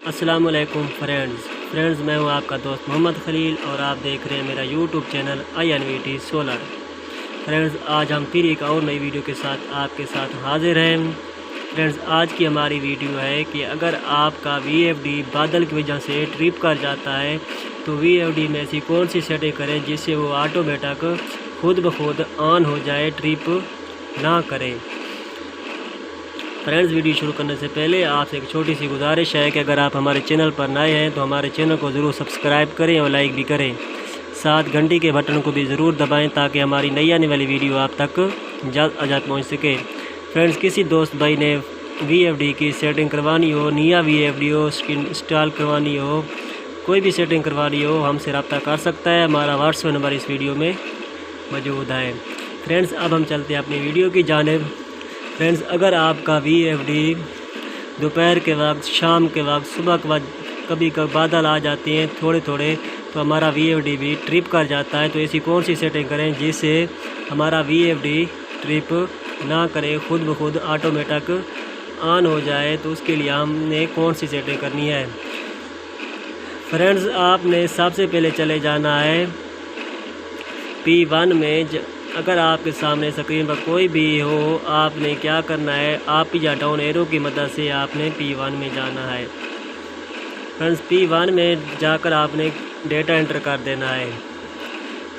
السلام علیکم فرینڈز میں ہوں آپ کا دوست محمد خلیل اور آپ دیکھ رہے ہیں میرا YouTube channel INVT solar. Friends آج ہم پھر ایک اور نئی ویڈیو کے ساتھ آپ کے ساتھ حاضر ہیں۔ فرینڈز آج کی ہماری ویڈیو ہے کہ اگر آپ کا VFD بادل کی وجہ سے ٹرپ کر جاتا ہے تو VFD میں ایسی کون سی سیٹنگ کریں جس سے وہ آٹومیٹک خود بخود آن ہو جائے، ٹرپ نہ کرے۔ فرینڈز ویڈیو شروع کرنے سے پہلے آپ سے ایک چھوٹی سی گزارش ہے کہ اگر آپ ہمارے چینل پر نئے ہیں تو ہمارے چینل کو ضرور سبسکرائب کریں اور لائک بھی کریں، ساتھ گھنٹی کے بٹن کو بھی ضرور دبائیں تاکہ ہماری نئی آنے والی ویڈیو آپ تک جلد از جلد پہنچ سکے۔ فرینڈز کسی دوست بھائی نے VFD کی سیٹنگ کروانی ہو، نیا VFD ہو، انسٹال کروانی ہو، کوئی بھی سیٹنگ کروانی ہو، ہم سے رابطہ کر سکتا ہے۔ ہمارا واٹس ایپ نمبر اس ویڈیو میں موجود ہے۔ فرینڈز اب ہم چلتے ہیں اپنی ویڈیو کی جانب۔ فرینڈز اگر آپ کا VFD دوپہر کے وقت، شام کے وقت، صبح کے وقت کبھی بادل آ جاتے ہیں تھوڑے تو ہمارا VFD بھی ٹرپ کر جاتا ہے، تو ایسی کون سی سیٹنگ کریں جس سے ہمارا VFD ٹرپ نہ کرے، خود بخود آٹومیٹک آن ہو جائے، تو اس کے لیے ہم نے کون سی سیٹنگ کرنی ہے۔ فرینڈز آپ نے سب سے پہلے چلے جانا ہے P1 میں۔ اگر آپ کے سامنے اسکرین پر کوئی بھی ہو، آپ نے کیا کرنا ہے، آپ یا ڈاؤن ایرو کی مدد سے آپ نے P1 میں جانا ہے۔ فرینڈز P1 میں جا کر آپ نے ڈیٹا انٹر کر دینا ہے۔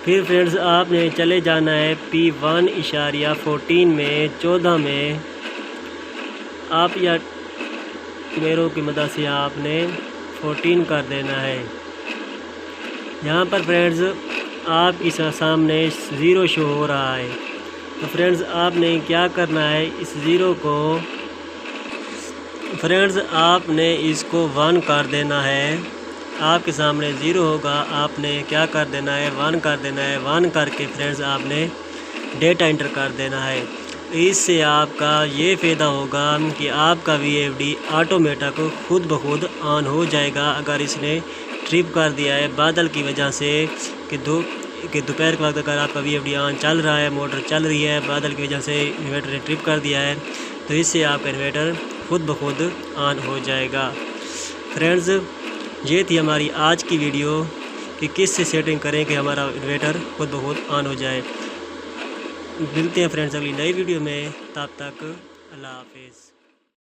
پھر فرینڈز آپ نے چلے جانا ہے P1.14 میں، 14 میں آپ یا ایرو کی مدد سے آپ نے 14 کر دینا ہے۔ یہاں پر فرینڈز آپ کے سامنے 0 شو ہو رہا ہے، تو فرینڈز آپ نے کیا کرنا ہے، اس 0 کو فرینڈز آپ نے اس کو 1 کر دینا ہے۔ آپ کے سامنے 0 ہوگا، آپ نے کیا کر دینا ہے، 1 کر دینا ہے۔ 1 کر کے فرینڈز آپ نے ڈیٹا انٹر کر دینا ہے۔ اس سے آپ کا یہ فائدہ ہوگا کہ آپ کا VFD آٹومیٹک خود بخود آن ہو جائے گا۔ اگر اس نے ٹرپ کر دیا ہے بادل کی وجہ سے کہ دوپہر کے وقت اگر آپ کا VFD آن چل رہا ہے، موٹر چل رہی ہے، بادل کی وجہ سے انورٹر نے ٹرپ کر دیا ہے، تو اس سے آپ کا انورٹر خود بخود آن ہو جائے گا۔ فرینڈز یہ تھی ہماری آج کی ویڈیو کہ کس سے سیٹنگ کریں کہ ہمارا انورٹر خود بخود آن ہو جائے۔ ملتے ہیں فرینڈز اگلی نئی ویڈیو میں، تب تک اللہ حافظ۔